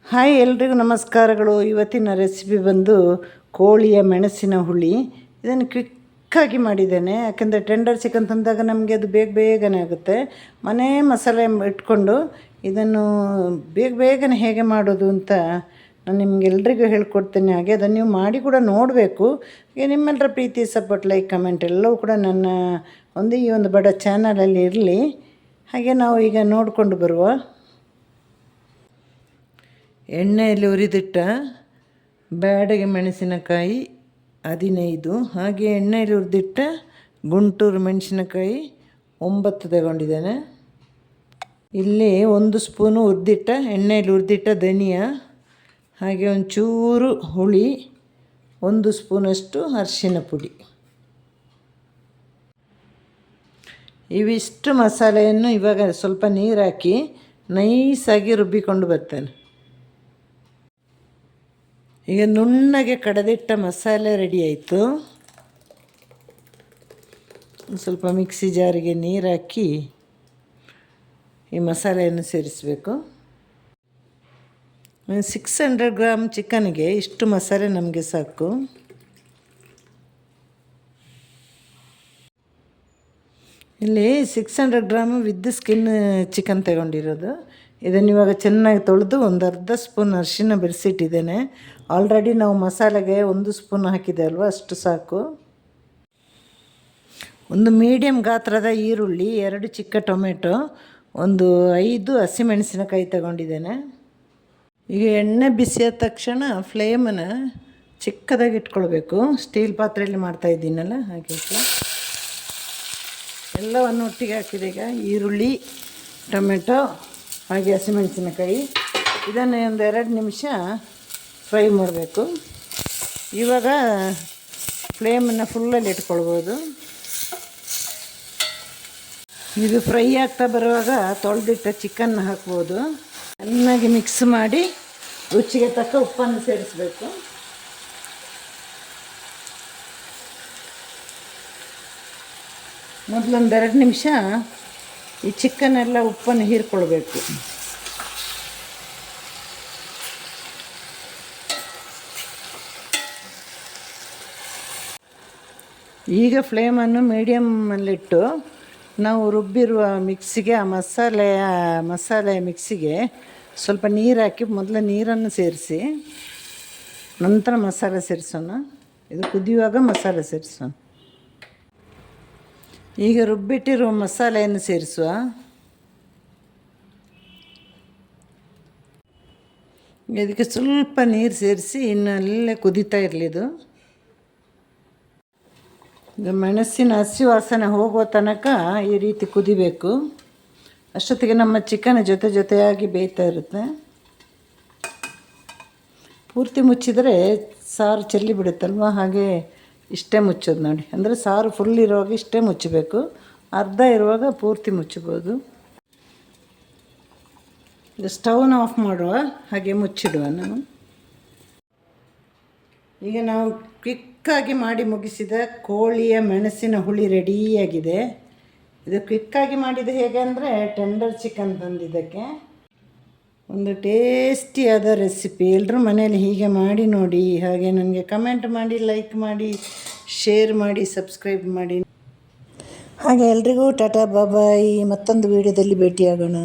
Hi ಎಲ್ರಿಗೂ ನಮಸ್ಕಾರಗಳು. ಇವತ್ತಿನ ರೆಸಿಪಿ ಬಂದು ಕೋಳಿಯ ಮೆಣಸಿನ ಹುಳಿ. ಇದನ್ನು ಕ್ವಿಕ್ಕಾಗಿ ಮಾಡಿದ್ದೇನೆ, ಯಾಕೆಂದರೆ ಟೆಂಡರ್ ಚಿಕನ್ ತಂದಾಗ ನಮಗೆ ಅದು ಬೇಗನೆ ಆಗುತ್ತೆ. ಮನೆ ಮಸಾಲೆ ಇಟ್ಕೊಂಡು ಇದನ್ನು ಬೇಗನೆ ಹೇಗೆ ಮಾಡೋದು ಅಂತ ನಾನು ನಿಮಗೆಲ್ರಿಗೂ ಹೇಳ್ಕೊಡ್ತೇನೆ. ಹಾಗೆ ಅದನ್ನು ನೀವು ಮಾಡಿ ಕೂಡ ನೋಡಬೇಕು. ಹಾಗೆ ನಿಮ್ಮೆಲ್ಲರ ಪ್ರೀತಿ ಸಪೋರ್ಟ್, ಲೈಕ್, ಕಮೆಂಟ್ ಎಲ್ಲವೂ ಕೂಡ ನನ್ನ ಈ ಒಂದು ಬಡ ಚಾನಲಲ್ಲಿ ಇರಲಿ. ಹಾಗೆ ನಾವು ಈಗ ನೋಡಿಕೊಂಡು ಬರುವ. ಎಣ್ಣೆಯಲ್ಲಿ ಹುರಿದಿಟ್ಟ ಬ್ಯಾಡಗೆ ಮೆಣಸಿನಕಾಯಿ 15, ಹಾಗೆ ಎಣ್ಣೆಯಲ್ಲಿ ಹುರಿದಿಟ್ಟ ಗುಂಟೂರು ಮೆಣಸಿನಕಾಯಿ 9 ತಗೊಂಡಿದ್ದೇನೆ. ಇಲ್ಲಿ 1 ಸ್ಪೂನು ಎಣ್ಣೆಯಲ್ಲಿ ಹುರಿದಿಟ್ಟ ಧನಿಯಾ, ಹಾಗೆ ಒಂಚೂರು ಹುಳಿ, 1 ಸ್ಪೂನಷ್ಟು ಅರಿಶಿನ ಪುಡಿ. ಇವಿಷ್ಟು ಮಸಾಲೆಯನ್ನು ಇವಾಗ ಸ್ವಲ್ಪ ನೀರು ಹಾಕಿ ನೈಸಾಗಿ ರುಬ್ಬಿಕೊಂಡು ಬರ್ತೇನೆ. ಈಗ ನುಣ್ಣಗೆ ಕಡದಿಟ್ಟ ಮಸಾಲೆ ರೆಡಿ ಆಯಿತು. ಸ್ವಲ್ಪ ಮಿಕ್ಸಿ ಜಾರಿಗೆ ನೀರು ಹಾಕಿ ಈ ಮಸಾಲೆಯನ್ನು ಸೇರಿಸಬೇಕು. 600 ಗ್ರಾಮ್ ಚಿಕನ್ಗೆ ಇಷ್ಟು ಮಸಾಲೆ ನಮಗೆ ಸಾಕು. ಇಲ್ಲಿ 600 ಗ್ರಾಮ್ ವಿತ್ ಸ್ಕಿನ್ ಚಿಕನ್ ತಗೊಂಡಿರೋದು. ಇದನ್ನು ಇವಾಗ ಚೆನ್ನಾಗಿ ತೊಳೆದು ಒಂದು ಅರ್ಧ ಸ್ಪೂನ್ ಅರಿಶಿನ ಬೆರೆಸಿಟ್ಟಿದ್ದೇನೆ. ಆಲ್ರೆಡಿ ನಾವು ಮಸಾಲೆಗೆ 1 ಸ್ಪೂನ್ ಹಾಕಿದೆ ಅಲ್ವ, ಅಷ್ಟು ಸಾಕು. ಒಂದು ಮೀಡಿಯಮ್ ಗಾತ್ರದ ಈರುಳ್ಳಿ, 2 ಚಿಕ್ಕ ಟೊಮೆಟೊ, ಒಂದು 5 ಹಸಿಮೆಣಸಿನಕಾಯಿ ತಗೊಂಡಿದ್ದೇನೆ. ಈಗ ಎಣ್ಣೆ ಬಿಸಿಯಾದ ತಕ್ಷಣ ಫ್ಲೇಮನ್ನು ಚಿಕ್ಕದಾಗಿ ಇಟ್ಕೊಳ್ಬೇಕು. ಸ್ಟೀಲ್ ಪಾತ್ರೆಯಲ್ಲಿ ಮಾಡ್ತಾಯಿದ್ದೀನಲ್ಲ ಹಾಗೆ ಎಲ್ಲವನ್ನು ಒಟ್ಟಿಗೆ ಹಾಕಿದೆ. ಈಗ ಈರುಳ್ಳಿ, ಟೊಮೆಟೊ ಹಾಗೆ ಹಸಿಮೆಣಸಿನಕಾಯಿ ಇದನ್ನು ಒಂದು 2 ನಿಮಿಷ ಫ್ರೈ ಮಾಡಬೇಕು. ಇವಾಗ ಫ್ಲೇಮನ್ನು ಫುಲ್ಲಲ್ಲಿ ಇಟ್ಕೊಳ್ಬೋದು. ಇದು ಫ್ರೈ ಆಗ್ತಾ ಬರುವಾಗ ತೊಳೆದಿಟ್ಟ ಚಿಕನ್ನ ಹಾಕ್ಬೋದು. ಚೆನ್ನಾಗಿ ಮಿಕ್ಸ್ ಮಾಡಿ ರುಚಿಗೆ ತಕ್ಕ ಉಪ್ಪನ್ನು ಸೇರಿಸಬೇಕು. ಮೊದಲೊಂದು 2 ನಿಮಿಷ ಈ ಚಿಕನ್ನೆಲ್ಲ ಉಪ್ಪನ್ನು ಹೀರ್ಕೊಳ್ಬೇಕು. ಈಗ ಫ್ಲೇಮನ್ನು ಮೀಡಿಯಮ್ಮಲ್ಲಿಟ್ಟು ನಾವು ರುಬ್ಬಿರುವ ಮಿಕ್ಸಿಗೆ, ಆ ಮಸಾಲೆ ಮಿಕ್ಸಿಗೆ ಸ್ವಲ್ಪ ನೀರು ಹಾಕಿ ಮೊದಲು ನೀರನ್ನು ಸೇರಿಸಿ ನಂತರ ಮಸಾಲೆ ಸೇರಿಸೋಣ. ಇದು ಕುದಿಯುವಾಗ ಮಸಾಲೆ ಸೇರಿಸೋಣ. ಈಗ ರುಬ್ಬಿಟ್ಟಿರುವ ಮಸಾಲೆಯನ್ನು ಸೇರಿಸುವ. ಇದಕ್ಕೆ ಸ್ವಲ್ಪ ನೀರು ಸೇರಿಸಿ ಇನ್ನು ಅಲ್ಲೇ ಕುದೀತಾ ಇರಲಿದು. ಇದು ಮೆಣಸಿನ ಹಸಿ ವಾಸನೆ ಹೋಗುವ ತನಕ ಈ ರೀತಿ ಕುದಿಬೇಕು. ಅಷ್ಟೊತ್ತಿಗೆ ನಮ್ಮ ಚಿಕನ್ ಜೊತೆಯಾಗಿ ಬೇಯ್ತಾ ಇರುತ್ತೆ. ಪೂರ್ತಿ ಮುಚ್ಚಿದರೆ ಸಾರು ಚೆಲ್ಲಿ ಬಿಡುತ್ತಲ್ವ, ಹಾಗೆ ಇಷ್ಟೇ ಮುಚ್ಚೋದು ನೋಡಿ. ಅಂದರೆ ಸಾರು ಫುಲ್ ಇರುವಾಗ ಇಷ್ಟೇ ಮುಚ್ಚಬೇಕು, ಅರ್ಧ ಇರುವಾಗ ಪೂರ್ತಿ ಮುಚ್ಚಬೋದು. ಸ್ಟವ್ನ ಆಫ್ ಮಾಡುವ, ಹಾಗೆ ಮುಚ್ಚಿಡುವ ನಾವು. ಈಗ ನಾವು ಕ್ವಿಕ್ಕಾಗಿ ಮಾಡಿ ಮುಗಿಸಿದ ಕೋಳಿಯ ಮೆಣಸಿನ ಹುಳಿ ರೆಡಿಯಾಗಿದೆ. ಇದು ಕ್ವಿಕ್ಕಾಗಿ ಮಾಡಿದ್ದು ಹೇಗೆ ಅಂದರೆ ಟೆಂಡರ್ ಚಿಕನ್ ತಂದಿದ್ದಕ್ಕೆ ಒಂದು ಟೇಸ್ಟಿಯಾದ ರೆಸಿಪಿ. ಎಲ್ಲರೂ ಮನೇಲಿ ಹೀಗೆ ಮಾಡಿ ನೋಡಿ. ಹಾಗೆ ನನಗೆ ಕಮೆಂಟ್ ಮಾಡಿ, ಲೈಕ್ ಮಾಡಿ, ಶೇರ್ ಮಾಡಿ, ಸಬ್ಸ್ಕ್ರೈಬ್ ಮಾಡಿ. ಹಾಗೆ ಎಲ್ರಿಗೂ ಟಾಟಾ ಬಾಯ್. ಮತ್ತೊಂದು ವೀಡಿಯೋದಲ್ಲಿ ಭೇಟಿಯಾಗೋಣ.